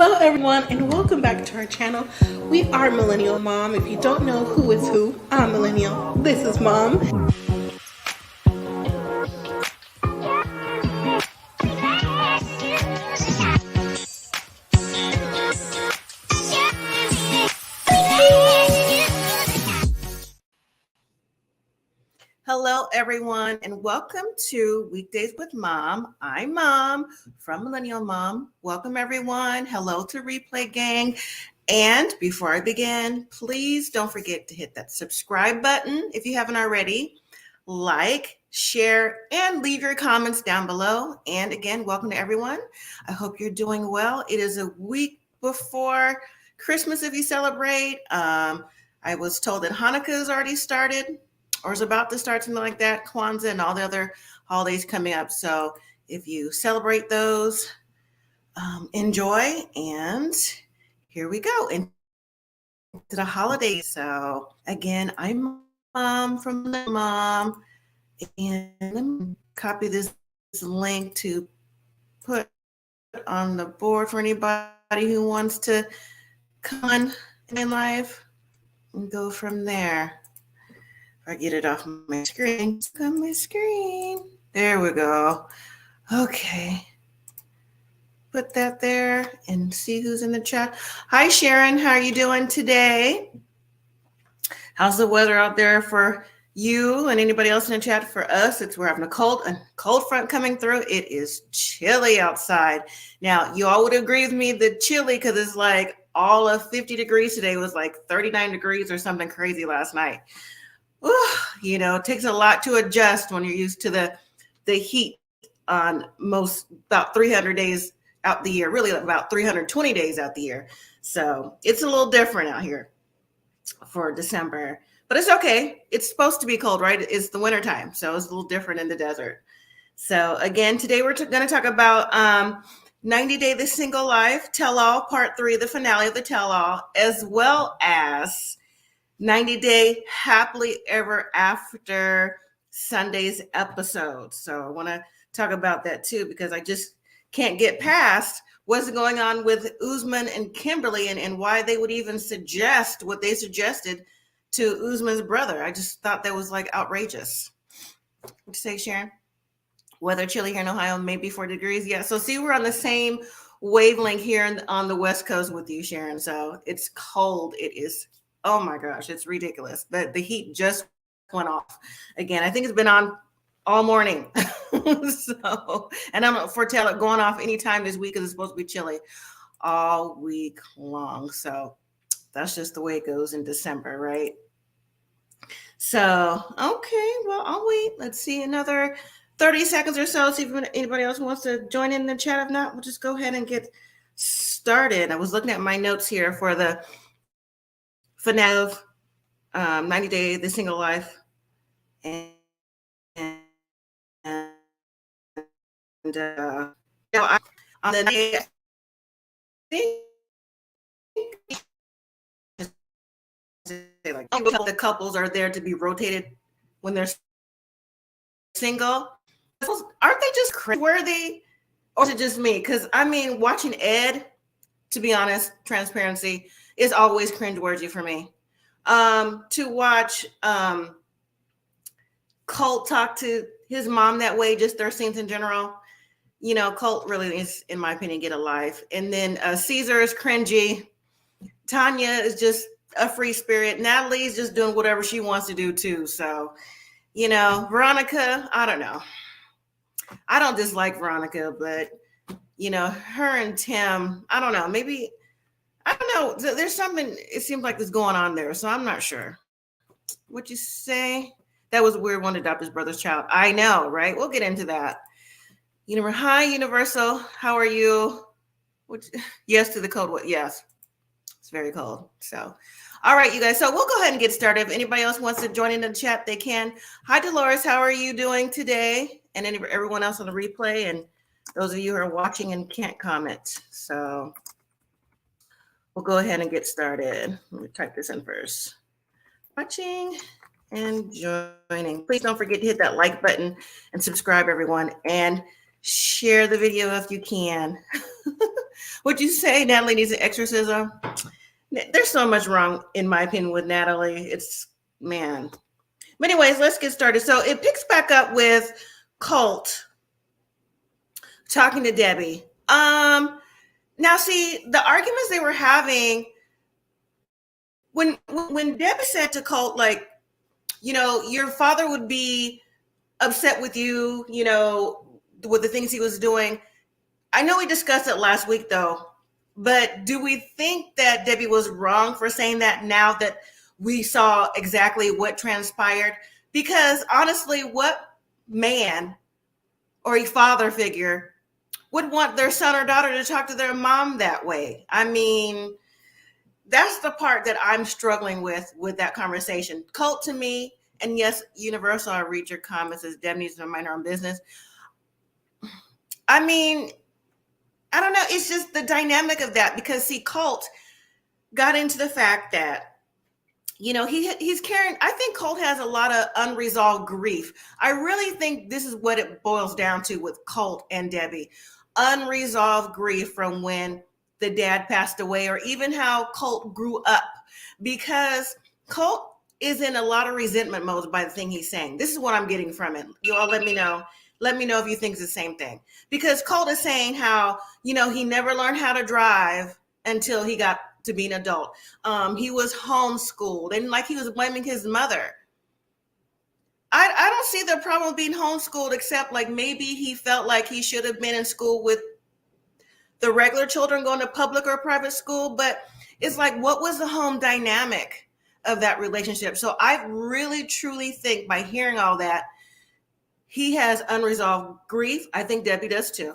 Hello everyone and welcome back to our channel. We are Millennial Mom. If you don't know who is who, I'm Millennial. This is Mom. Hello everyone and welcome to Weekdays with Mom. I'm Mom from Millennial Mom. Welcome everyone. Hello to Replay Gang. And before I begin, please don't forget to hit that subscribe button if you haven't already. Like, share, and leave your comments down below. And again, welcome to everyone. I hope you're doing well. It is a week before Christmas if you celebrate. I was told that Hanukkah has already started or is about to start, something like that, Kwanzaa and all the other holidays coming up. So if you celebrate those, enjoy. And here we go into the holidays. So again, I'm Mom from the Mom, and let me copy this link to put on the board for anybody who wants to come on in live and go from there. If I get it off my screen, there we go. Okay. Put that there and see who's in the chat. Hi, Sharon. How are you doing today? How's the weather out there for you and anybody else in the chat? For us, we're having a cold front coming through. It is chilly outside. Now, you all would agree with me that chilly because it's like all of 50 degrees today. It was like 39 degrees or something crazy last night. You know, it takes a lot to adjust when you're used to the heat on about 300 days out the year, really about 320 days out the year. So it's a little different out here for December, but it's okay. It's supposed to be cold, right? It's the winter time. So it's a little different in the desert. So again, today we're going to talk about 90 Day The Single Life Tell-All Part 3, the finale of the Tell-All, as well as 90 Day Happily Ever After Sunday's episode. So I want to talk about that too, because I just can't get past what's going on with Usman and Kimberly and why they would even suggest what they suggested to Usman's brother. I just thought that was like outrageous. What you say, Sharon? Weather chilly here in Ohio, maybe 4 degrees. Yeah, so see, we're on the same wavelength here on the West Coast with you, Sharon. So it's cold. It is. Oh my gosh, it's ridiculous. The heat just went off again. I think it's been on all morning. So, and I'm foretelling going off anytime this week because it's supposed to be chilly all week long. So that's just the way it goes in December, right? So, okay, well, I'll wait. Let's see another 30 seconds or so. See if anybody else wants to join in the chat. If not, we'll just go ahead and get started. I was looking at my notes here for the finale of 90 Day The Single Life, and you know, on the day, like the couples are there to be rotated when they're single. Aren't they just cringeworthy, or is it just me? Because I mean, watching Ed, to be honest, transparency, is always cringeworthy for me. To watch Colt talk to his mom that way, just their scenes in general. You know, Colt really is, in my opinion, get a life. And then Caesar is cringy. Tanya is just a free spirit. Natalie is just doing whatever she wants to do too. So, you know, Veronica, I don't know. I don't dislike Veronica, but, you know, her and Tim, I don't know. Maybe, I don't know. There's something, it seems like is going on there. So I'm not sure. What you say? That was a weird one to adopt his brother's child. I know, right? We'll get into that. Hi, Universal. How are you? Yes to the cold. Yes, it's very cold. So, all right, you guys. So we'll go ahead and get started. If anybody else wants to join in the chat, they can. Hi, Dolores. How are you doing today? And everyone else on the replay, and those of you who are watching and can't comment. So we'll go ahead and get started. Let me type this in first. Watching and joining. Please don't forget to hit that like button and subscribe, everyone, and share the video if you can. Would you say Natalie needs an exorcism? There's so much wrong, in my opinion, with Natalie. It's, man. But anyways, let's get started. So it picks back up with Colt talking to Debbie. Now see, the arguments they were having when Debbie said to Colt, like, your father would be upset with you, with the things he was doing. I know we discussed it last week though, but do we think that Debbie was wrong for saying that now that we saw exactly what transpired? Because honestly, what man or a father figure would want their son or daughter to talk to their mom that way? I mean, that's the part that I'm struggling with that conversation. Colt, to me, and yes, Universal, I read your comments as Deb needs to mind her own business. I mean, I don't know. It's just the dynamic of that, because see, Colt got into the fact that, he's carrying, I think Colt has a lot of unresolved grief. I really think this is what it boils down to with Colt and Debbie. Unresolved grief from when the dad passed away, or even how Colt grew up, because Colt is in a lot of resentment mode by the thing he's saying. This is what I'm getting from it. You all let me know. Let me know if you think it's the same thing. Because Colt is saying how, he never learned how to drive until he got to be an adult. He was homeschooled, and like he was blaming his mother. I don't see the problem with being homeschooled, except like maybe he felt like he should have been in school with the regular children going to public or private school. But it's like, what was the home dynamic of that relationship? So I really, truly think by hearing all that, he has unresolved grief. I think Debbie does too.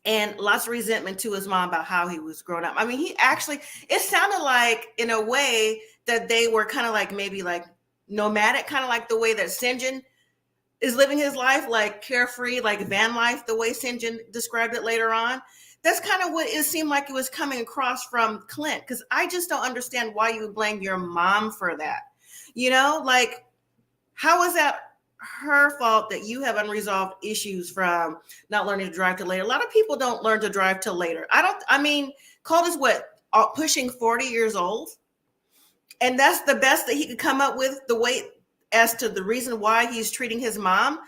And lots of resentment to his mom about how he was growing up. I mean, it sounded like in a way that they were kind of like maybe like nomadic, kind of like the way that Sinjin is living his life, like carefree, like van life, the way Sinjin described it later on. That's kind of what it seemed like it was coming across from Clint, because I just don't understand why you would blame your mom for that. Like, how is that her fault that you have unresolved issues from not learning to drive till later? A lot of people don't learn to drive till later. Colt is pushing 40 years old. And that's the best that he could come up with, the way as to the reason why he's treating his mom.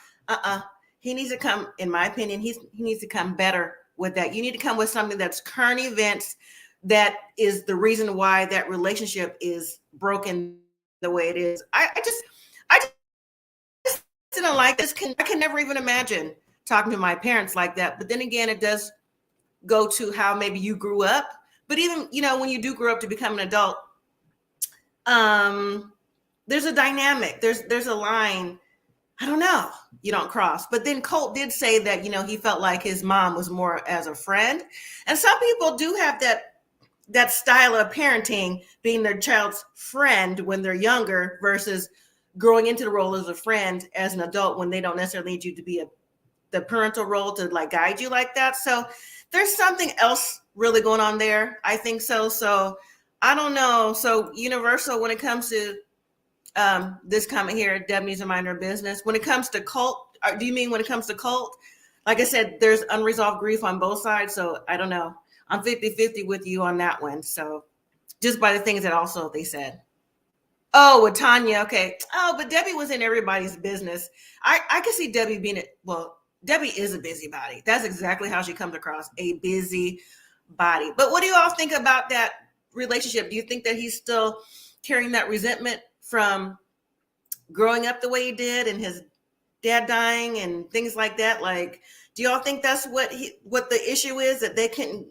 He needs to come, in my opinion, he needs to come better with that. You need to come with something that's current events, that is the reason why that relationship is broken the way it is. I just didn't like this. I can never even imagine talking to my parents like that. But then again, it does go to how maybe you grew up. But even, when you do grow up to become an adult, there's a dynamic. There's a line, I don't know, you don't cross. But then Colt did say that, he felt like his mom was more as a friend. And some people do have that style of parenting, being their child's friend when they're younger versus growing into the role as a friend as an adult, when they don't necessarily need you to be the parental role to like guide you like that. So there's something else really going on there. I think so. So I don't know. So Universal, when it comes to this comment here, Deb needs to mind her business. When it comes to Colt, do you mean when it comes to Colt? Like I said, there's unresolved grief on both sides. So I don't know. I'm 50-50 with you on that one. So just by the things that also they said. Oh, with Tanya. Okay. Oh, but Debbie was in everybody's business. I could see Debbie Debbie is a busybody. That's exactly how she comes across, a busybody. But what do you all think about that relationship? Do you think that he's still carrying that resentment from growing up the way he did and his dad dying and things like that? Like, do y'all think that's what the issue is, that they can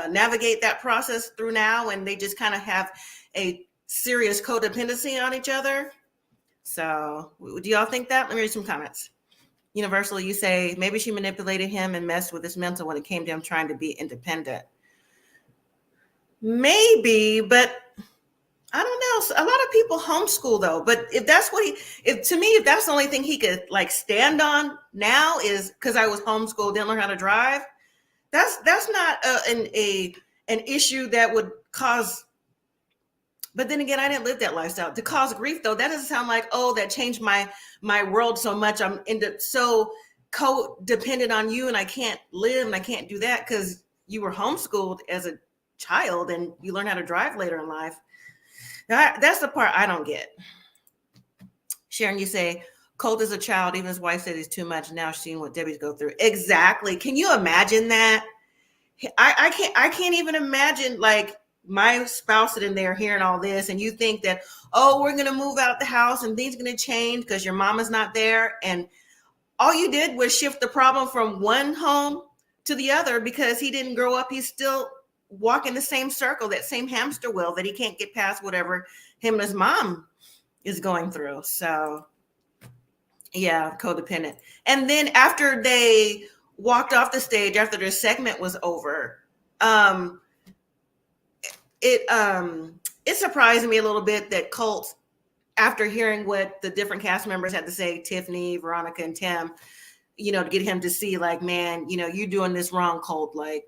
navigate that process through now, and they just kind of have a serious codependency on each other? So do y'all think that? Let me read some comments. Universal, you say maybe she manipulated him and messed with his mental when it came to him trying to be independent. Maybe, but I don't know. A lot of people homeschool though. But if that's what if that's the only thing he could like stand on now is because I was homeschooled, didn't learn how to drive. That's not an issue that would cause. But then again, I didn't live that lifestyle. To cause grief, though, that doesn't sound like, oh, that changed my world so much. I'm so codependent on you, and I can't live and I can't do that because you were homeschooled as a child and you learn how to drive later in life. That's the part I don't get. Sharon, you say, Colt is a child. Even his wife said he's too much. Now seeing what Debbie's go through. Exactly. Can you imagine that? I can't even imagine like my spouse sitting there hearing all this, and you think that, oh, we're going to move out the house and things are going to change because your mama's not there. And all you did was shift the problem from one home to the other because he didn't grow up. He's still walking the same circle, that same hamster wheel that he can't get past whatever him and his mom is going through. So yeah, codependent. And then after they walked off the stage, after their segment was over, it surprised me a little bit that Colt, after hearing what the different cast members had to say, Tiffany, Veronica, and Tim, to get him to see like, man, you're doing this wrong, Colt. Like,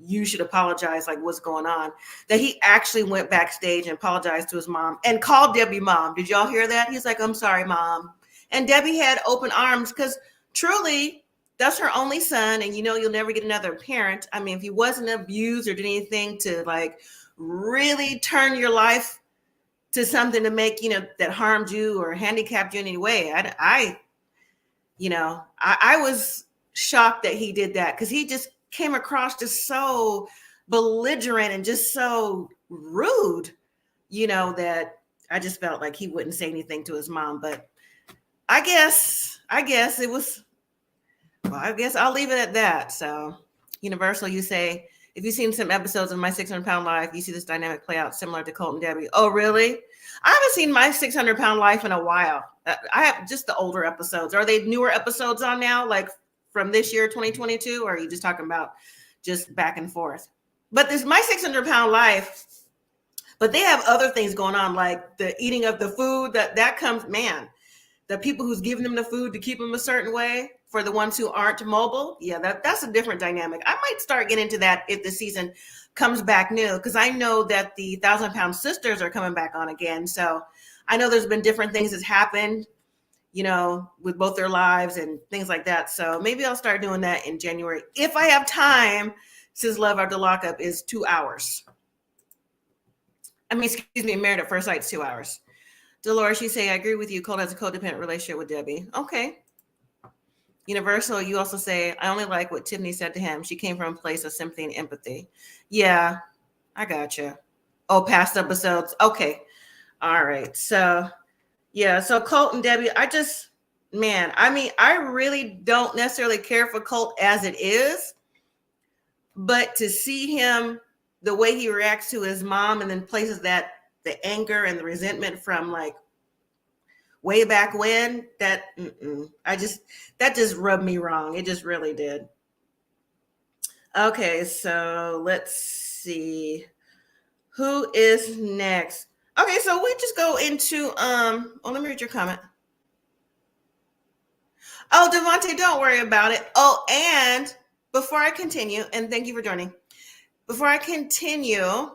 you should apologize, like what's going on, that he actually went backstage and apologized to his mom and called Debbie mom. Did y'all hear that? He's like, I'm sorry, mom. And Debbie had open arms because truly that's her only son. And you'll never get another parent. I mean, if he wasn't abused or did anything to like really turn your life to something to make, that harmed you or handicapped you in any way. I was shocked that he did that because he just came across just so belligerent and just so rude, that I just felt like he wouldn't say anything to his mom. But I guess it was, well, I guess I'll leave it at that. So Universal, you say, if you've seen some episodes of My 600-Pound Life, you see this dynamic play out similar to Colt and Debbie. Oh, really? I haven't seen My 600-Pound Life in a while. I have just the older episodes. Are they newer episodes on now, like from this year, 2022? Or are you just talking about just back and forth? But this My 600-Pound Life, but they have other things going on, like the eating of the food. That comes, man, the people who's giving them the food to keep them a certain way. For the ones who aren't mobile, yeah, that's a different dynamic. I might start getting into that if the season comes back new, because I know that the 1,000-Pound Sisters are coming back on again. So I know there's been different things that's happened, with both their lives and things like that. So maybe I'll start doing that in January if I have time, since Love After Lockup is 2 hours. Married at First Sight's 2 hours. Dolores, you say, I agree with you. Colt has a codependent relationship with Debbie. Okay. Universal, you also say, I only like what Tiffany said to him. She came from a place of sympathy and empathy. Yeah, I gotcha. Oh, past episodes. Okay. All right. So, yeah. So Colt and Debbie, I really don't necessarily care for Colt as it is. But to see him, the way he reacts to his mom and then places that the anger and the resentment from like way back when, that just rubbed me wrong. It just really did. Okay, so let's see who is next. Okay, so we just go into let me read your comment. Oh, Devontae, don't worry about it. Oh, and before I continue, and thank you for joining. Before I continue,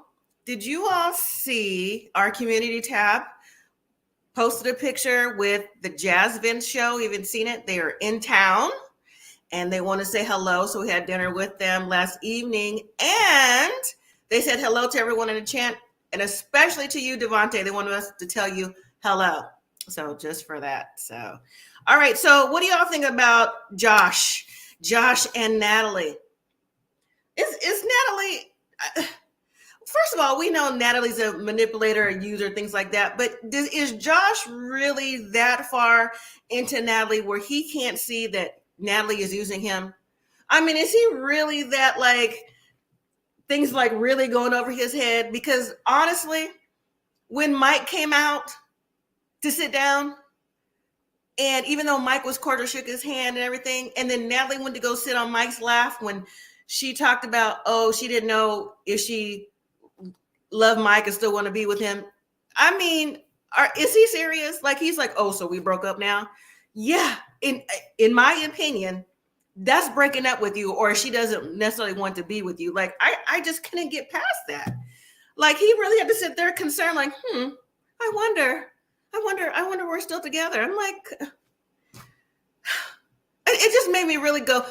did you all see our community tab posted a picture with the Jazz Vince show? You haven't seen it? They are in town and they want to say hello. So we had dinner with them last evening and they said hello to everyone in the chat and especially to you, Devontae. They wanted us to tell you hello. So just for that. So, all right. So what do y'all think about Josh and Natalie? Is Natalie... First of all, we know Natalie's a manipulator, a user, things like that. But is Josh really that far into Natalie where he can't see that Natalie is using him? I mean, is he really that like things like really going over his head? Because honestly, when Mike came out to sit down, and even though Mike was cordial, shook his hand and everything, and then Natalie went to go sit on Mike's lap when she talked about, she didn't know if she love Mike and still want to be with him. I mean, is he serious? Like, he's like, so we broke up now? Yeah, in my opinion, that's breaking up with you, or she doesn't necessarily want to be with you. Like, I just couldn't get past that. Like, he really had to sit there concerned, like, I wonder we're still together. I'm like, it just made me really go,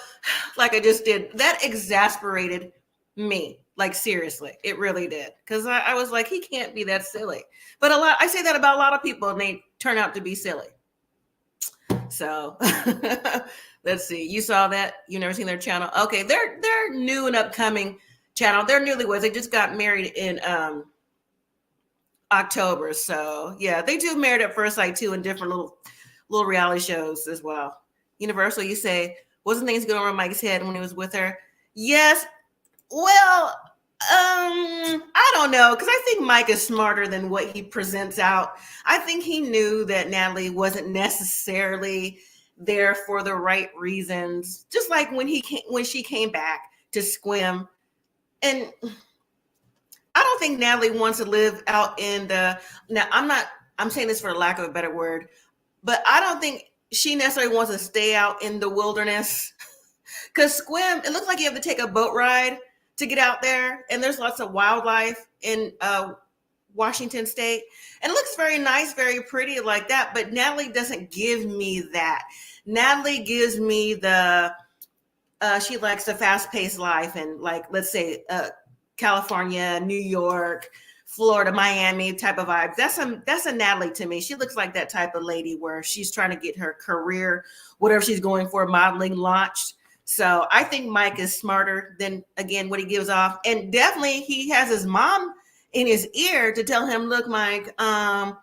like I just did. That exasperated me. Like, seriously, it really did. Because I was like, he can't be that silly. But I say that about a lot of people, and they turn out to be silly. So let's see. You saw that? You never seen their channel? Okay, they're new and upcoming channel. They're newlyweds. They just got married in October. So yeah, they do Married at First Sight too, in different little reality shows as well. Universal, you say, wasn't things going over Mike's head when he was with her? Yes. Well, I don't know, because I think Mike is smarter than what he presents out. I think he knew that Natalie wasn't necessarily there for the right reasons. Just like when she came back to Squim, and I don't think Natalie wants to live out in the. Now, I'm saying this for lack of a better word, but I don't think she necessarily wants to stay out in the wilderness. Because Squim, it looks like you have to take a boat ride to get out there, and there's lots of wildlife in Washington State, and it looks very nice, very pretty like that. But Natalie doesn't give me that. Natalie gives me the she likes the fast-paced life, and like, let's say California, New York, Florida, Miami type of vibes. That's a Natalie to me. She looks like that type of lady where she's trying to get her career, whatever she's going for, modeling, launched. So I think Mike is smarter than, again, what he gives off. And definitely he has his mom in his ear to tell him, look, Mike, why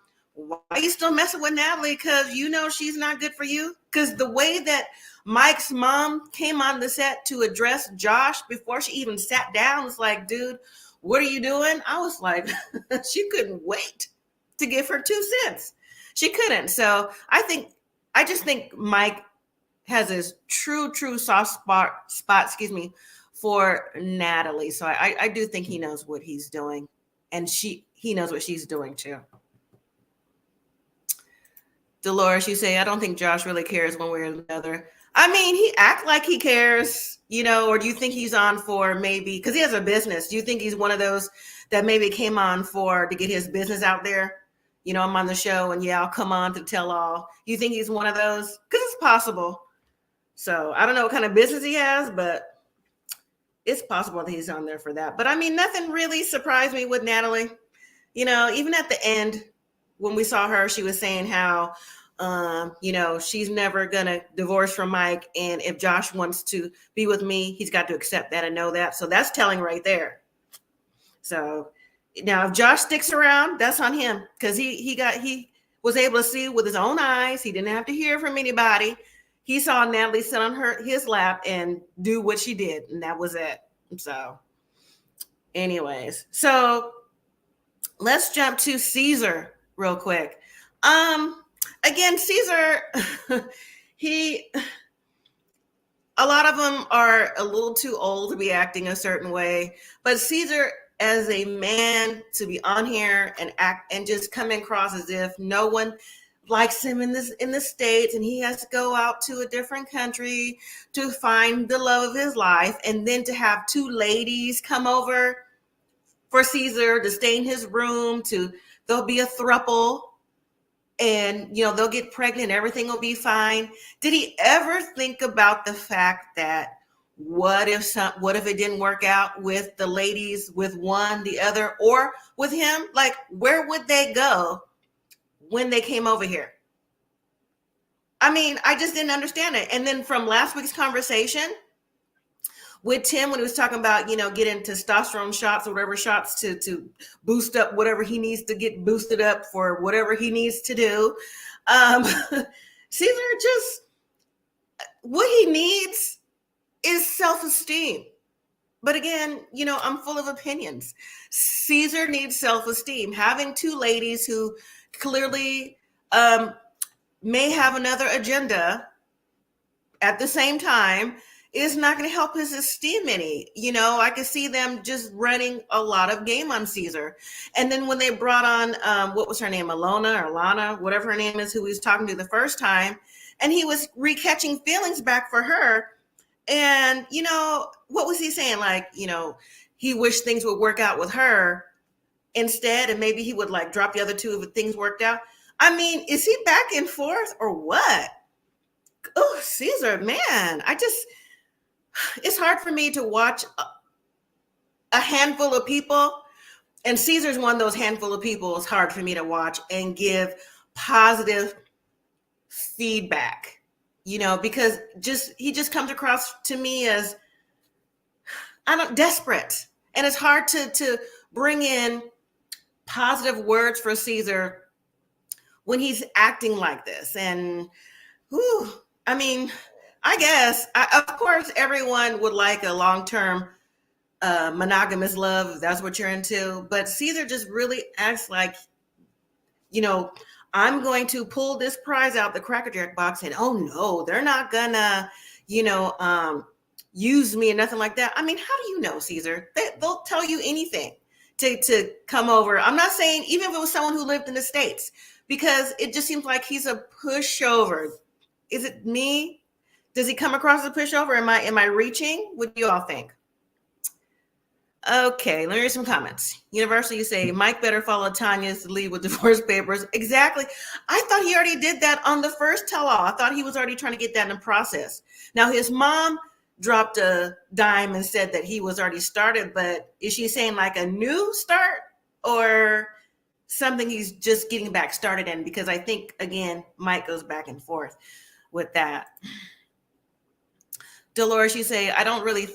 are you still messing with Natalie? Because you know she's not good for you. Because the way that Mike's mom came on the set to address Josh before she even sat down was like, dude, what are you doing? I was like, she couldn't wait to give her 2 cents. She couldn't. So I just think Mike has this true soft spot, for Natalie. So I do think he knows what he's doing, and he knows what she's doing too. Dolores, you say, I don't think Josh really cares one way or the other. I mean, he act like he cares, or do you think he's on for maybe, because he has a business, do you think he's one of those that maybe came on to get his business out there? I'm on the show and I'll come on to tell all. You think he's one of those? Because it's possible. So I don't know what kind of business he has, but it's possible that he's on there for that. But I mean, nothing really surprised me with Natalie. Even at the end, when we saw her, she was saying how, she's never going to divorce from Mike. And if Josh wants to be with me, he's got to accept that and know that. So that's telling right there. So now if Josh sticks around, that's on him, because he was able to see with his own eyes. He didn't have to hear from anybody. He saw Natalie sit on his lap and do what she did, and that was it. So anyways, so let's jump to Caesar real quick. Again, Caesar, a lot of them are a little too old to be acting a certain way, but Caesar, as a man, to be on here and act and just come across as if no one likes him in the States, and he has to go out to a different country to find the love of his life, and then to have 2 ladies come over for Caesar to stay in his room, there'll be a throuple, and they'll get pregnant, everything will be fine. Did he ever think about the fact that what if it didn't work out with the ladies, with one, the other, or with him? Like, where would they go when they came over here? I mean, I just didn't understand it. And then from last week's conversation with Tim, when he was talking about, getting testosterone shots or whatever shots to boost up whatever he needs to get boosted up for whatever he needs to do. Caesar, just what he needs is self-esteem. But again, I'm full of opinions. Caesar needs self-esteem. Having 2 ladies who clearly may have another agenda at the same time is not going to help his esteem any. I could see them just running a lot of game on Caesar. And then when they brought on, what was her name, Alona or Lana, whatever her name is, who he was talking to the first time, and he was recatching feelings back for her. And, what was he saying? Like, he wished things would work out with her instead, and maybe he would like drop the other 2 if things worked out. I mean, is he back and forth or what? Oh, Caesar, man, it's hard for me to watch a handful of people, and Caesar's one of those handful of people. It's hard for me to watch and give positive feedback, because he just comes across to me as desperate, and it's hard to bring in positive words for Caesar when he's acting like this. And I mean, I guess of course everyone would like a long-term monogamous love, if that's what you're into, but Caesar just really acts like, I'm going to pull this prize out the Cracker Jack box, and oh no, they're not gonna, use me and nothing like that. I mean, how do you know, Caesar? They'll tell you anything to come over. I'm not saying even if it was someone who lived in the States, because it just seems like he's a pushover. Is it me? Does he come across as a pushover? Am I reaching? What do you all think? Okay, let me read some comments. Universal, you say, Mike better follow Tanya's lead with divorce papers. Exactly. I thought he already did that on the first tell-all. I thought he was already trying to get that in process. Now, his mom dropped a dime and said that he was already started, but is she saying like a new start or something he's just getting back started in? Because I think, again, Mike goes back and forth with that. Dolores, you say, I don't really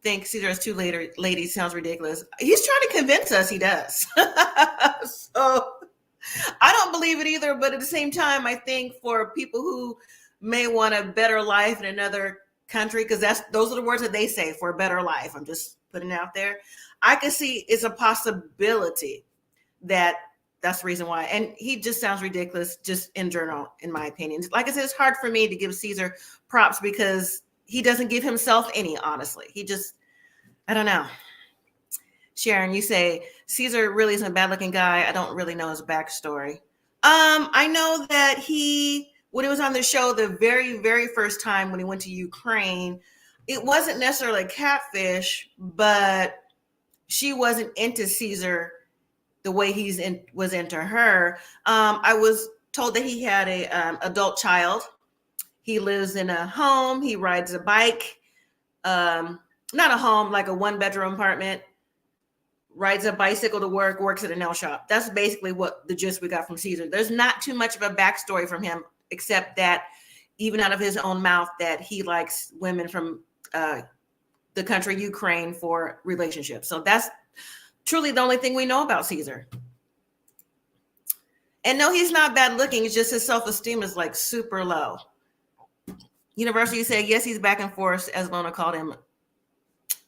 think Caesar has two ladies sounds ridiculous. He's trying to convince us he does. So I don't believe it either. But at the same time, I think for people who may want a better life in another country, because those are the words that they say, for a better life. I'm just putting it out there. I can see it's a possibility that's the reason why. And he just sounds ridiculous just in general, in my opinion. Like I said, it's hard for me to give Caesar props because he doesn't give himself any, honestly. I don't know. Sharon, you say, Caesar really isn't a bad looking guy. I don't really know his backstory. I know that when he was on the show, the very, very first time when he went to Ukraine, it wasn't necessarily a catfish, but she wasn't into Caesar the way was into her. I was told that he had a adult child. He lives in a home. He rides a bike. Not a home, like a one-bedroom apartment. Rides a bicycle to work, works at a nail shop. That's basically what the gist we got from Caesar. There's not too much of a backstory from him, except that even out of his own mouth that he likes women from the country Ukraine for relationships. So that's truly the only thing we know about Caesar. And no, he's not bad looking. It's just his self-esteem is like super low. Universal, you say, yes, he's back and forth, as Lona called him.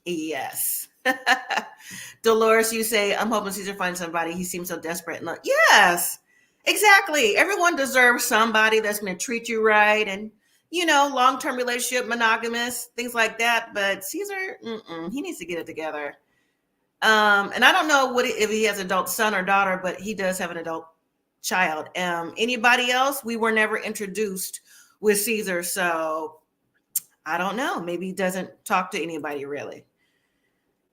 Yes. Dolores, you say, I'm hoping Caesar finds somebody. He seems so desperate. And yes, exactly. Everyone deserves somebody that's going to treat you right. And, long-term relationship, monogamous, things like that. But Caesar, he needs to get it together. And I don't know if he has an adult son or daughter, but he does have an adult child. Anybody else? We were never introduced with Caesar, so I don't know. Maybe he doesn't talk to anybody really.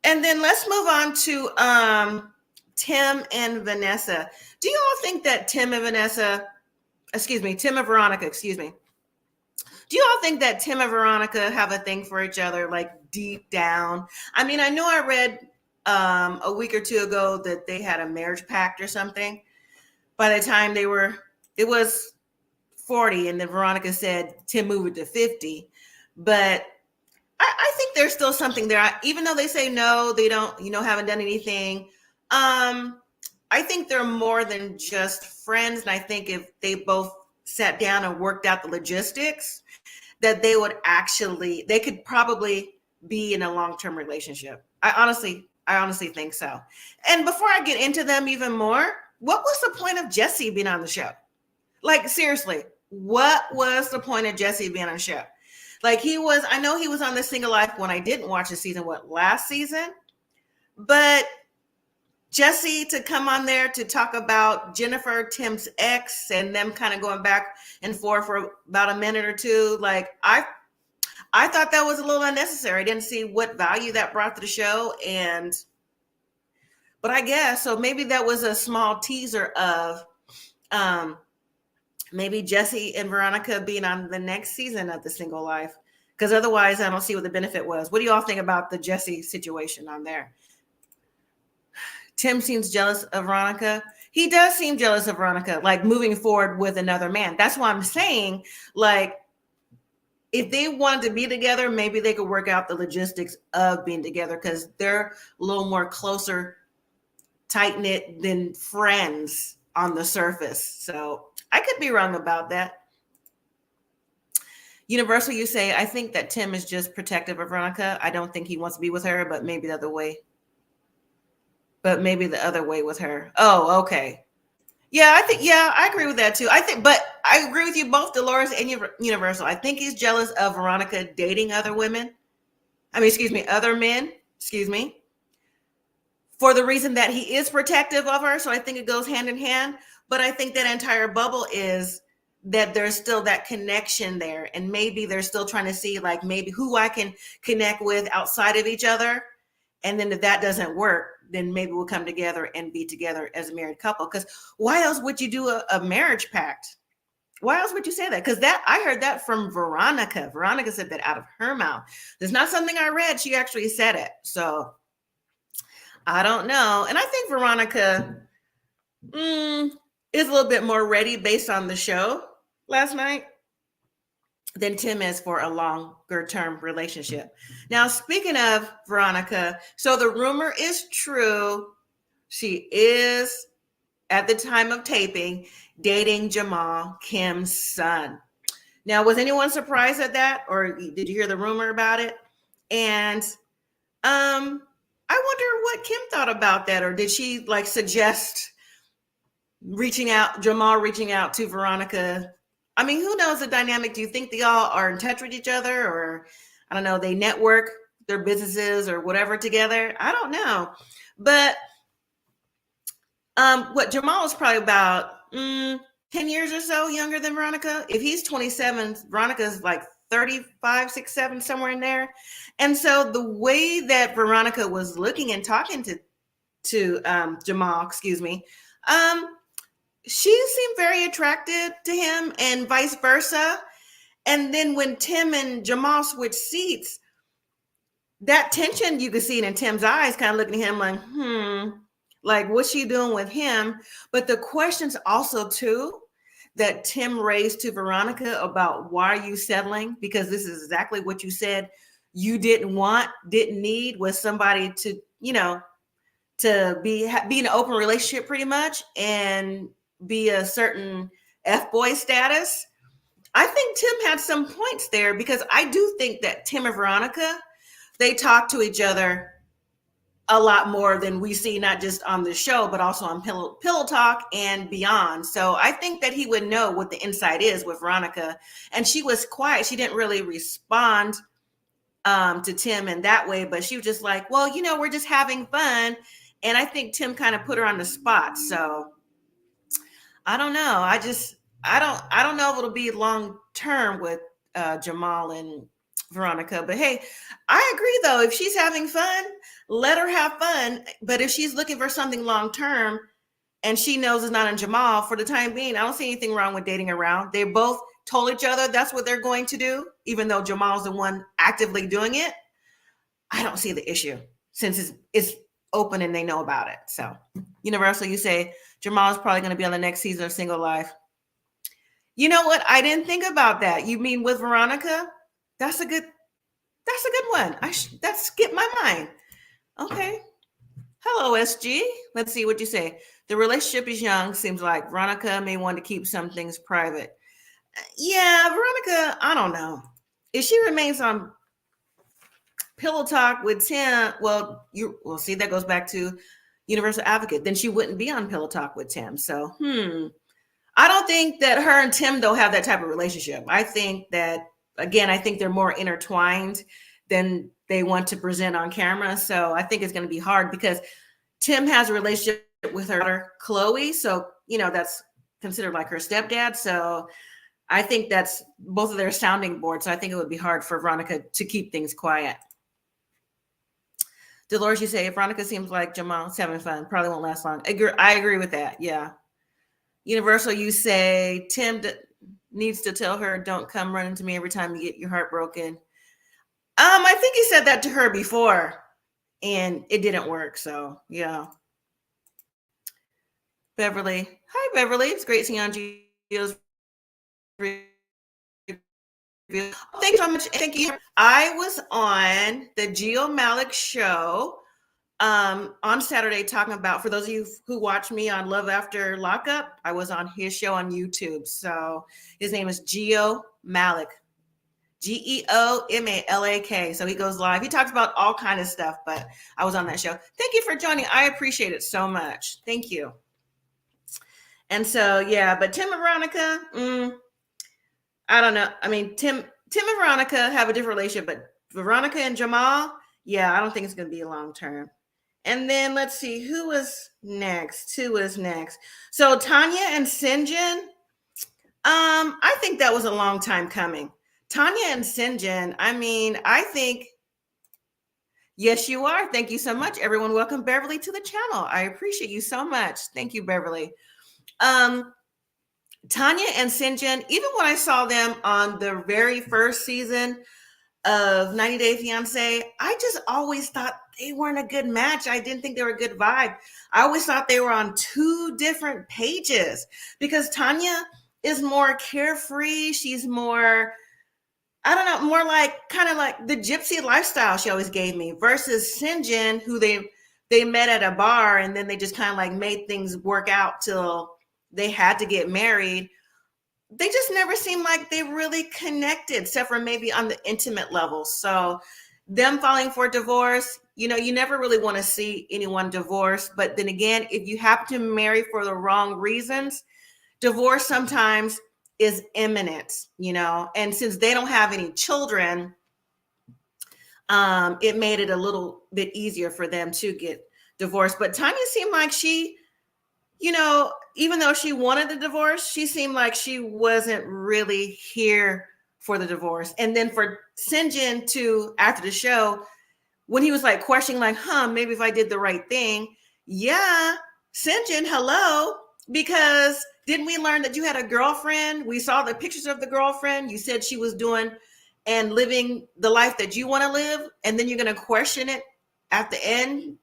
And then let's move on to Tim and Vanessa. Do you all think that Tim and Veronica, do you all think that Tim and Veronica have a thing for each other, like deep down? I mean, I know I read a week or two ago that they had a marriage pact or something. By the time it was 40, and then Veronica said Tim moved it to 50. But I think there's still something there. Even though they say no, they don't, haven't done anything. I think they're more than just friends. And I think if they both sat down and worked out the logistics, that they could probably be in a long-term relationship. I honestly think so. And before I get into them even more, what was the point of Jesse being on the show? Like, seriously, what was the point of Jesse being on the show? Like, I know he was on The Single Life when I didn't watch the season, last season? But Jesse to come on there to talk about Jennifer, Tim's ex, and them kind of going back and forth for about a minute or two, like, I thought that was a little unnecessary. I didn't see what value that brought to the show. But I guess, so maybe that was a small teaser of maybe Jesse and Veronica being on the next season of The Single Life. Because otherwise, I don't see what the benefit was. What do you all think about the Jesse situation on there? Tim seems jealous of Veronica. He does seem jealous of Veronica, like moving forward with another man. That's why I'm saying, like, if they wanted to be together, maybe they could work out the logistics of being together because they're a little more closer, tight knit than friends on the surface. So I could be wrong about that. Universal, you say, I think that Tim is just protective of Veronica. I don't think he wants to be with her, but maybe the other way. But maybe the other way with her. Oh, okay. Yeah, I agree with that too. But I agree with you both, Dolores and Universal. I think he's jealous of Veronica dating other women. Other men, for the reason that he is protective of her. So I think it goes hand in hand. But I think that entire bubble is that there's still that connection there. And maybe they're still trying to see, like, maybe who I can connect with outside of each other. And then if that doesn't work, then maybe we'll come together and be together as a married couple. Because why else would you do a marriage pact? Why else would you say that? Because I heard that from Veronica. Veronica said that out of her mouth. It's not something I read. She actually said it. So I don't know. And I think Veronica is a little bit more ready based on the show last night than Tim is for a longer term relationship. Now, speaking of Veronica, so the rumor is true. She is, at the time of taping, dating Jamal, Kim's son. Now, was anyone surprised at that? Or did you hear the rumor about it? And I wonder what Kim thought about that. Or did she like suggest Jamal reaching out to Veronica? I mean, who knows the dynamic? Do you think they all are in touch with each other, or I don't know, they network their businesses or whatever together? I don't know. But Jamal is probably about 10 years or so younger than Veronica. If he's 27, Veronica's like 35, 6, 7, somewhere in there. And so the way that Veronica was looking and talking to Jamal, she seemed very attracted to him and vice versa. And then when Tim and Jamal switched seats, that tension, you could see it in Tim's eyes, kind of looking at him like, what's she doing with him? But the questions also, too, that Tim raised to Veronica about why are you settling? Because this is exactly what you said you didn't need, was somebody to, to be in an open relationship pretty much and be a certain F-boy status. I think Tim had some points there because I do think that Tim and Veronica, they talk to each other a lot more than we see, not just on the show, but also on Pillow Talk and beyond. So I think that he would know what the inside is with Veronica. And she was quiet. She didn't really respond to Tim in that way, but she was just like, well, we're just having fun. And I think Tim kind of put her on the spot. So I don't know. I don't know if it'll be long term with Jamal and Veronica. But hey, I agree though. If she's having fun, let her have fun. But if she's looking for something long term and she knows it's not in Jamal for the time being, I don't see anything wrong with dating around. They both told each other that's what they're going to do, even though Jamal's the one actively doing it. I don't see the issue since it's open and they know about it. So Universal, you say Jamal is probably going to be on the next season of Single Life. You know what? I didn't think about that. You mean with Veronica? That's a good one. That skipped my mind. Okay. Hello, SG. Let's see what you say. The relationship is young. Seems like Veronica may want to keep some things private. Yeah, Veronica, I don't know. If she remains on Pillow Talk with Tim, see, that goes back to Universal Advocate. Then she wouldn't be on Pillow Talk with Tim. So, I don't think that her and Tim, though, have that type of relationship. I think that, again, they're more intertwined than they want to present on camera. So I think it's going to be hard because Tim has a relationship with her daughter, Chloe. So, that's considered like her stepdad. So I think that's both of their sounding boards. So I think it would be hard for Veronica to keep things quiet. Dolores, you say, if Veronica seems like Jamal's having fun, probably won't last long. I agree with that. Yeah. Universal, you say, Tim needs to tell her, don't come running to me every time you get your heart broken. I think he said that to her before and it didn't work. So yeah. Beverly. Hi, Beverly. It's great seeing you on Gio's review. Thanks so much. Thank you. I was on the Gio Malik show on Saturday talking about, for those of you who watch me on Love After Lockup, I was on his show on YouTube. So his name is Gio Malik. Geomalak. So he goes live. He talks about all kind of stuff, but I was on that show. Thank you for joining. I appreciate it so much. Thank you. And so, yeah, but Tim and Veronica, I don't know. I mean, Tim and Veronica have a different relationship, but Veronica and Jamal, yeah, I don't think it's going to be a long term. And then let's see, who was next? So Tanya and Sinjin, I think that was a long time coming. Tanya and Sinjin, I mean, I think, yes, you are. Thank you so much, everyone. Welcome Beverly to the channel. I appreciate you so much. Thank you, Beverly. Tanya and Sinjin, even when I saw them on the very first season of 90 Day Fiancé, I just always thought they weren't a good match. I didn't think they were a good vibe. I always thought they were on two different pages because Tanya is more carefree. She's more, I don't know, more like kind of like the gypsy lifestyle she always gave me versus Sinjin, who they met at a bar and then they just kind of like made things work out till they had to get married. They just never seemed like they really connected, except for maybe on the intimate level. So them filing for divorce, you know, you never really want to see anyone divorced. But then again, if you happen to marry for the wrong reasons, divorce sometimes is imminent, you know. And since they don't have any children, it made it a little bit easier for them to get divorced. But Tanya seemed like she, you know, even though she wanted the divorce, she seemed like she wasn't really here for the divorce. And then for Sinjin to, after the show, when he was like questioning, like, maybe if I did the right thing. Yeah, Sinjin, hello. Because didn't we learn that you had a girlfriend? We saw the pictures of the girlfriend. You said she was doing and living the life that you want to live. And then you're going to question it at the end.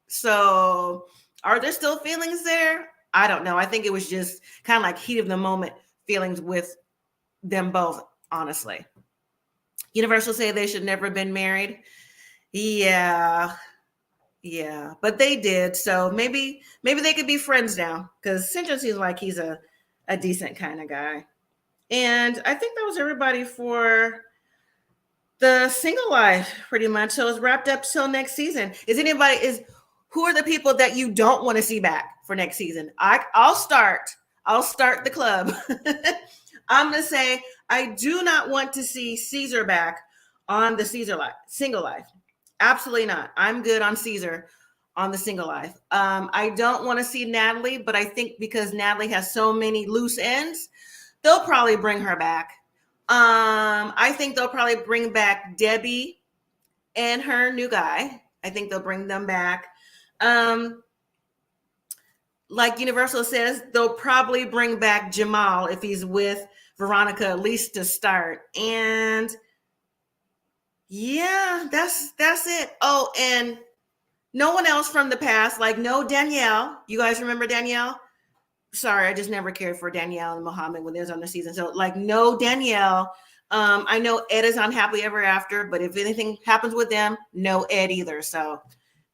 So are there still feelings there? I don't know. I think it was just kind of like heat of the moment feelings with them both, honestly. Universal say they should never have been married. Yeah. But they did. So maybe they could be friends now because Sinjin seems like he's a decent kind of guy. And I think that was everybody for the single life, pretty much. So it's wrapped up till next season. Who are the people that you don't want to see back for next season? I'll start the club. I'm going to say I do not want to see Caesar back on the single life. Absolutely not. I'm good on Caesar on the single life. I don't want to see Natalie, but I think because Natalie has so many loose ends, they'll probably bring her back. I think they'll probably bring back Debbie and her new guy. I think they'll bring them back. Like Universal says, they'll probably bring back Jamal if he's with Veronica, at least to start. And yeah, that's it. Oh, and no one else from the past, like no Danielle. You guys remember Danielle? Sorry, I just never cared for Danielle and Muhammad when they was on the season. So like no Danielle. I know Ed is on Happily Ever After, but if anything happens with them, no Ed either. So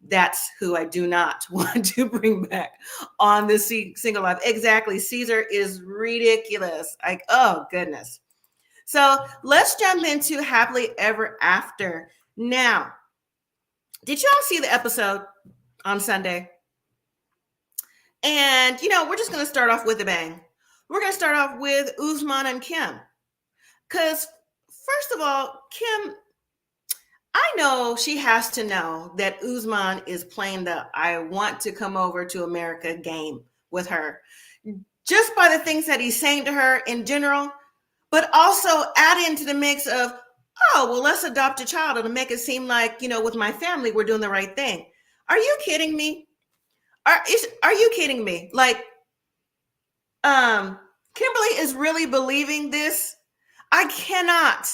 that's who I do not want to bring back on the single life. Exactly. Caesar is ridiculous. Like, oh goodness. So let's jump into Happily Ever After. Now, did y'all see the episode on Sunday? And, you know, we're just going to start off with a bang. We're going to start off with Usman and Kim. Because, first of all, Kim, I know she has to know that Usman is playing the I want to come over to America game with her. Just by the things that he's saying to her in general, but also add into the mix of, oh, well, let's adopt a child. It'll make it seem like, you know, with my family, we're doing the right thing. Are you kidding me? Are you kidding me? Like, Kimberly is really believing this. I cannot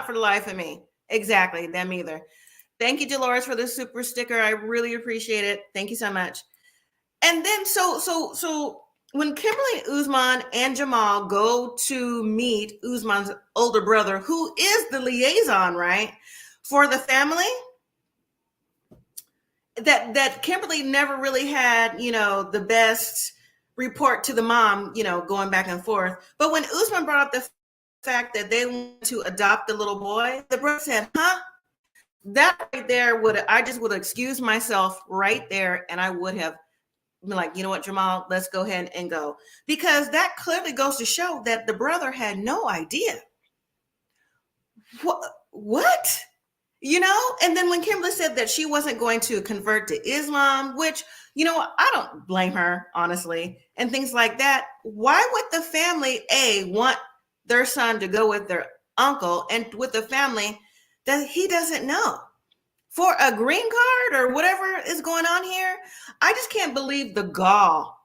for the life of me. Exactly, them either. Thank you, Dolores, for the super sticker. I really appreciate it. Thank you so much. And then so when Kimberly, Usman, and Jamal go to meet Usman's older brother, who is the liaison, right, for the family, that Kimberly never really had, the best report to the mom, going back and forth. But when Usman brought up the fact that they want to adopt the little boy, the brother said, huh? That right there I just would have excused myself right there, and I would have been like, you know what, Jamal, let's go ahead and go. Because that clearly goes to show that the brother had no idea. What? And then when Kimberly said that she wasn't going to convert to Islam, which, I don't blame her, honestly, and things like that. Why would the family, want their son to go with their uncle and with the family that he doesn't know for a green card or whatever is going on here? I just can't believe the gall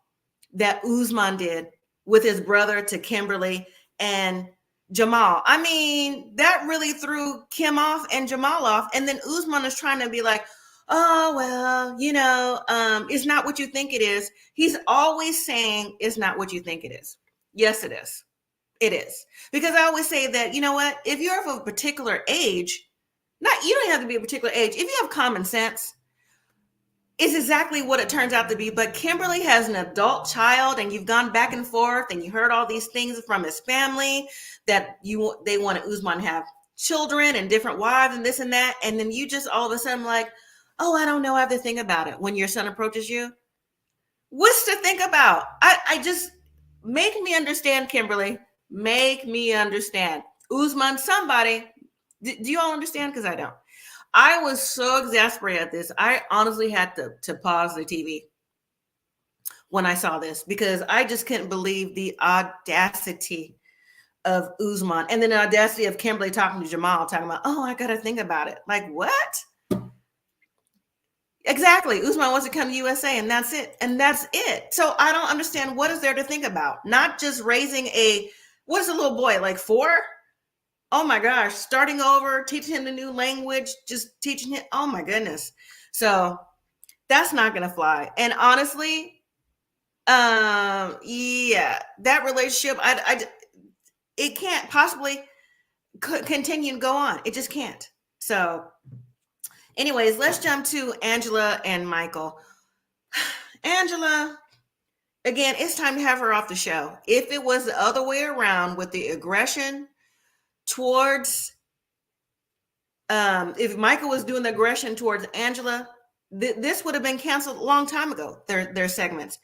that Usman did with his brother to Kimberly and Jamal. I mean, that really threw Kim off and Jamal off. And then Usman is trying to be like, oh, well, it's not what you think it is. He's always saying it's not what you think it is. Yes, it is. It is. Because I always say that, you know what, if you're of a particular age, you don't have to be a particular age. If you have common sense, it's exactly what it turns out to be. But Kimberly has an adult child, and you've gone back and forth, and you heard all these things from his family that they wanted Usman to have children and different wives and this and that. And then you just all of a sudden like, oh, I don't know, I have to think about it when your son approaches you. What's to think about? I just, make me understand, Kimberly. Make me understand. Usman, somebody, do you all understand? Because I don't. I was so exasperated at this. I honestly had to pause the TV when I saw this, because I just couldn't believe the audacity of Usman, and then the audacity of Kimberly talking to Jamal, talking about, oh, I got to think about it. Like, what? Exactly. Usman wants to come to USA, and that's it. And that's it. So I don't understand, what is there to think about? Not just raising what is a little boy, like 4? Oh my gosh, starting over, teaching him the new language, just teaching him. Oh my goodness. So that's not going to fly. And honestly, yeah, that relationship, it can't possibly continue and go on. It just can't. So anyways, let's jump to Angela and Michael. Angela, again, it's time to have her off the show. If it was the other way around with the aggression towards, if Michael was doing the aggression towards Angela, this would have been canceled a long time ago, their segments.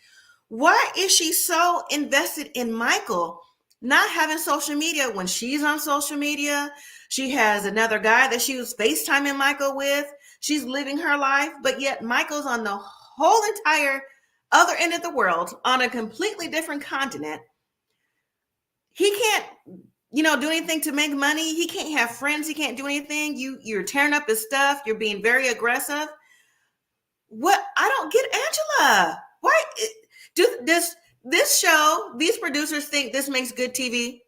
Why is she so invested in Michael not having social media when she's on social media? She has another guy that she was FaceTiming Michael with. She's living her life, but yet Michael's on the whole entire other end of the world on a completely different continent. He can't, do anything to make money. He can't have friends. He can't do anything. You're tearing up his stuff. You're being very aggressive. What? I don't get Angela. Why? This show, these producers think this makes good TV.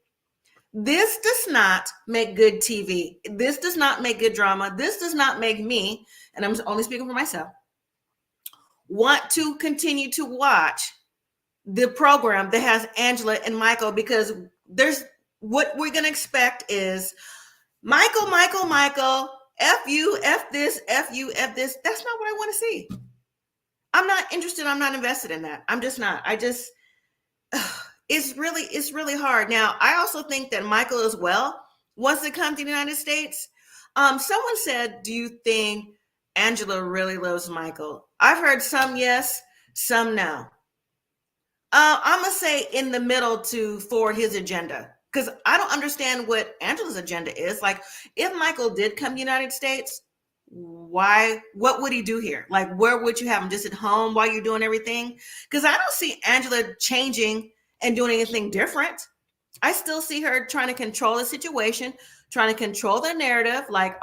This does not make good TV. This does not make good drama. This does not make me, and I'm only speaking for myself, want to continue to watch the program that has Angela and Michael, because what we're going to expect is Michael, F you, F this, F you, F this. That's not what I want to see. I'm not interested. I'm not invested in that. I'm just not. It's really hard. Now, I also think that Michael as well wants to come to the United States. Someone said, do you think Angela really loves Michael? I've heard some yes, some no. I'm going to say in the middle to forward his agenda, because I don't understand what Angela's agenda is. Like, if Michael did come to the United States, what would he do here? Like, where would you have him? Just at home while you're doing everything? Because I don't see Angela changing and doing anything different. I still see her trying to control the situation, trying to control the narrative. Like,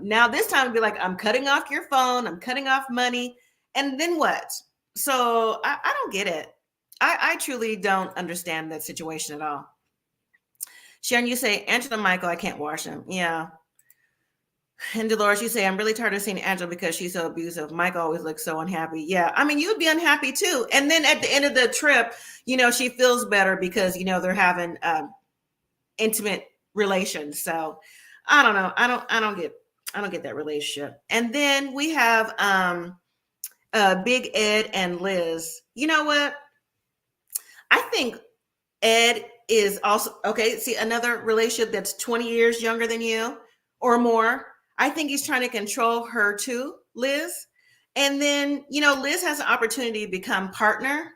now this time it'd be like, I'm cutting off your phone, I'm cutting off money, and then what? So I don't get it. I truly don't understand that situation at all. Sharon, you say, Angela Michael, I can't watch him. Yeah. And Dolores, you say, I'm really tired of seeing Angela because she's so abusive. Mike always looks so unhappy. Yeah, I mean, you'd be unhappy too. And then at the end of the trip, she feels better because, they're having intimate relations. So I don't know. I don't get that relationship. And then we have Big Ed and Liz. You know what? I think Ed is also okay. See, another relationship that's 20 years younger than you or more. I think he's trying to control her too, Liz. And then, Liz has an opportunity to become partner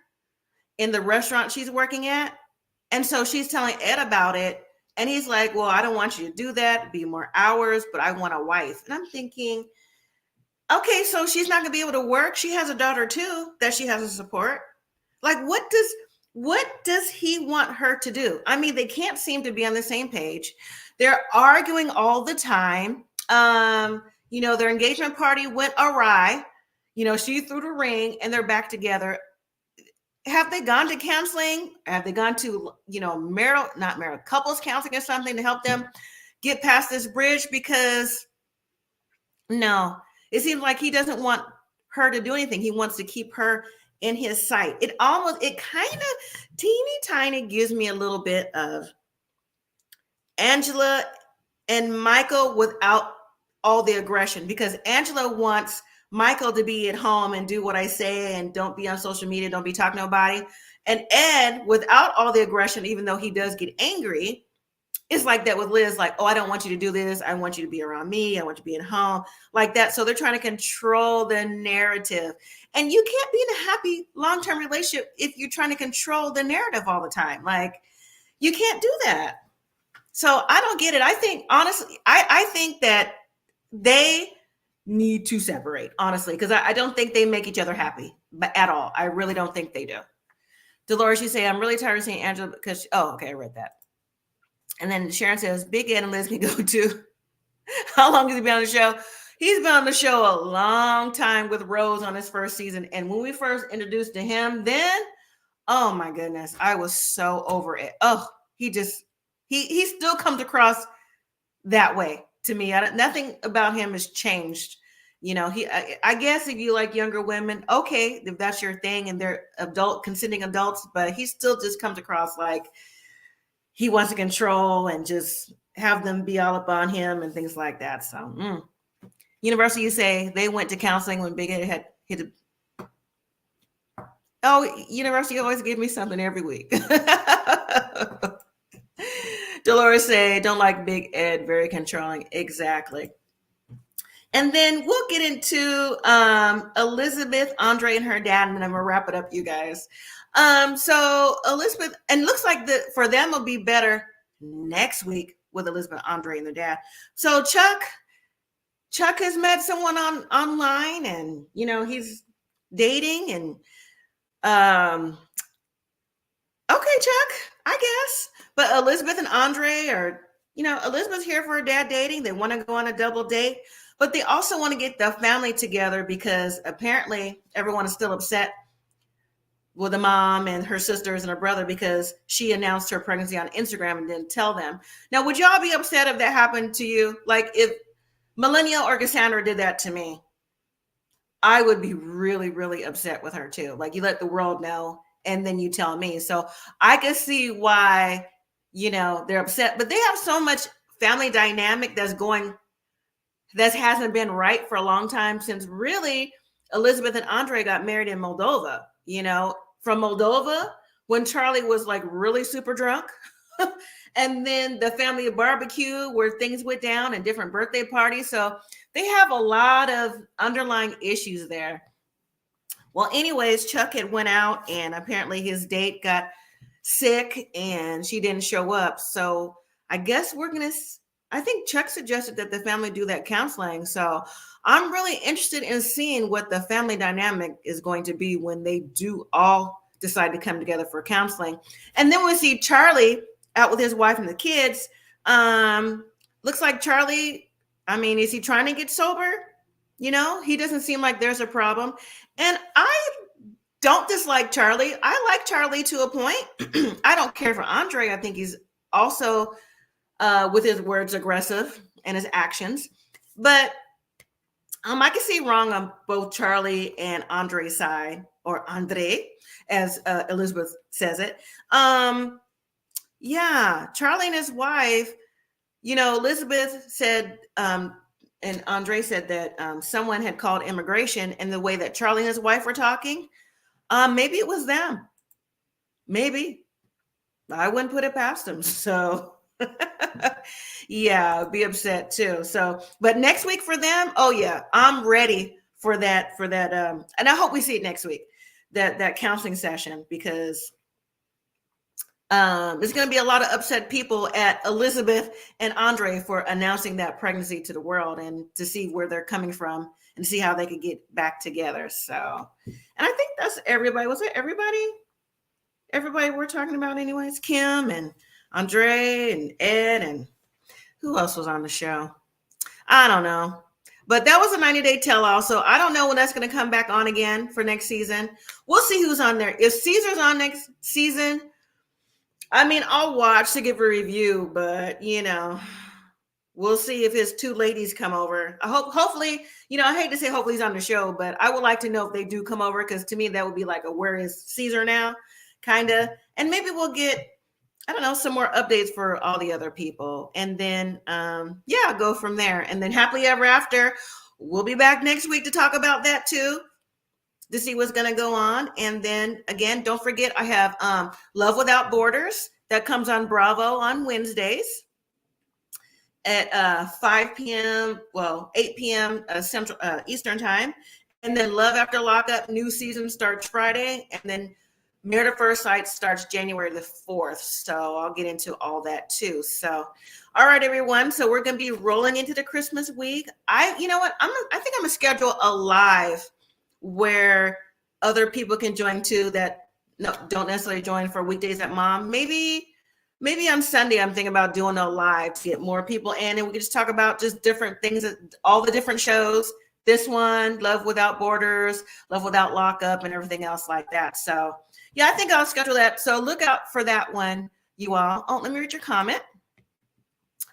in the restaurant she's working at. And so she's telling Ed about it. And he's like, well, I don't want you to do that, be more hours, but I want a wife. And I'm thinking, okay, so she's not going to be able to work. She has a daughter too that she has to support. Like, what does he want her to do? I mean, they can't seem to be on the same page. They're arguing all the time. Their engagement party went awry. She threw the ring and they're back together. Have they gone to counseling? Have they gone to, not married, couples counseling or something to help them get past this bridge? Because no, it seems like he doesn't want her to do anything. He wants to keep her in his sight. It kind of teeny tiny gives me a little bit of Angela and Michael without all the aggression, because Angela wants Michael to be at home and do what I say and don't be on social media, don't be talking to nobody. And Ed, without all the aggression, even though he does get angry, it's like that with Liz, like, oh, I don't want you to do this. I want you to be around me. I want you to be at home, like that. So they're trying to control the narrative. And you can't be in a happy long-term relationship if you're trying to control the narrative all the time. Like, you can't do that. So I don't get it. I think, honestly, I think that they need to separate, honestly, because I don't think they make each other happy, but at all. I really don't think they do. Dolores, you say, I'm really tired of seeing Angela because, okay, I read that. And then Sharon says, Big Ed and Liz can go too. How long has he been on the show? He's been on the show a long time with Rose on his first season. And when we first introduced to him, then, oh my goodness, I was so over it. Oh, he still comes across that way to me. Nothing about him has changed. I guess if you like younger women, okay, if that's your thing and they're consenting adults, but he still just comes across like he wants to control and just have them be all up on him and things like that. So, University, you say they went to counseling when Big Ed had hit a... Oh, University always give me something every week. Dolores say, don't like Big Ed, very controlling. Exactly. And then we'll get into Elizabeth, Andre, and her dad, and then I'm gonna wrap it up, you guys. So Elizabeth, and looks like for them will be better next week with Elizabeth, Andre, and their dad. So Chuck has met someone online, and he's dating, and okay, Chuck, I guess. But Elizabeth and Andre are, Elizabeth's here for her dad dating. They want to go on a double date, but they also want to get the family together because apparently everyone is still upset with the mom and her sisters and her brother because she announced her pregnancy on Instagram and didn't tell them. Now, would y'all be upset if that happened to you? Like if Millennial or Cassandra did that to me, I would be really, really upset with her too. Like you let the world know and then you tell me. So I can see why, they're upset, but they have so much family dynamic that hasn't been right for a long time since really Elizabeth and Andre got married in Moldova, from Moldova when Charlie was like really super drunk. And then the family barbecue where things went down and different birthday parties. So they have a lot of underlying issues there. Well, anyways, Chuck had went out and apparently his date got sick and she didn't show up. So I guess I think Chuck suggested that the family do that counseling. So I'm really interested in seeing what the family dynamic is going to be when they do all decide to come together for counseling. And then we see Charlie out with his wife and the kids. Looks like Charlie, is he trying to get sober? He doesn't seem like there's a problem. And I don't dislike Charlie. I like Charlie to a point. I don't care for Andre. I think he's also, with his words, aggressive and his actions. But I can see wrong on both Charlie and Andre's side, or Andre, as Elizabeth says it. Yeah, Charlie and his wife, Elizabeth said, and Andre said that someone had called immigration, and the way that Charlie and his wife were talking, maybe it was them. Maybe. I wouldn't put it past them. So yeah, I'd be upset too. So, but next week for them, oh yeah, I'm ready for that, and I hope we see it next week, that counseling session, because there's going to be a lot of upset people at Elizabeth and Andre for announcing that pregnancy to the world, and to see where they're coming from and see how they could get back together. So, and I think that's everybody. Was it everybody? Everybody we're talking about anyways? Kim and Andre and Ed, and who else was on the show? I don't know. But that was a 90-day tell-all. So I don't know when that's going to come back on again for next season. We'll see who's on there. If Caesar's on next season, I mean, I'll watch to give a review, but we'll see if his two ladies come over. Hopefully, I hate to say hopefully he's on the show, but I would like to know if they do come over, because to me that would be like a where is Caesar now kind of. And maybe we'll get, I don't know, some more updates for all the other people. And then go from there. And then Happily Ever After, we'll be back next week to talk about that too, to see what's going to go on. And then again, don't forget, I have Love Without Borders that comes on Bravo on Wednesdays at 5 p.m. 8 p.m. Central Eastern time. And then Love After Lockup, new season starts Friday. And then Married at First Sight starts January the 4th. So I'll get into all that too. So, all right, everyone. So we're going to be rolling into the Christmas week. You know what? I think I'm going to schedule a live where other people can join too, that don't necessarily join for Weekdays at Mom. Maybe on Sunday I'm thinking about doing a live to get more people in, and we can just talk about just different things, all the different shows. This one, Love Without Borders, Love Without Lockup, and everything else like that. So yeah, I think I'll schedule that. So look out for that one, you all. Oh, let me read your comment.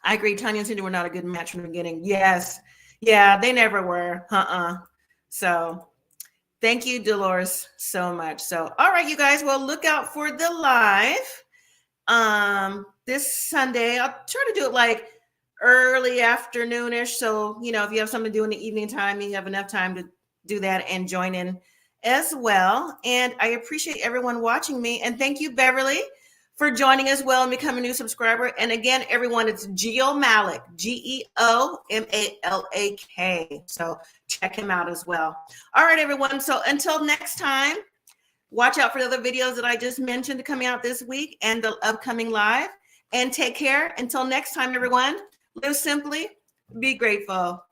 I agree. Tanya and Sinjin were not a good match from the beginning. Yes. Yeah, they never were. So thank you, Dolores, so much. So, all right, you guys, well, look out for the live this Sunday. I'll try to do it like early afternoonish. So, if you have something to do in the evening time, you have enough time to do that and join in as well. And I appreciate everyone watching me. And thank you, Beverly, for joining as well and becoming a new subscriber. And again, everyone, it's Geo Malik, Geomalak. So check him out as well. All right, everyone. So until next time, watch out for the other videos that I just mentioned coming out this week and the upcoming live. And take care. Until next time, everyone, live simply, be grateful.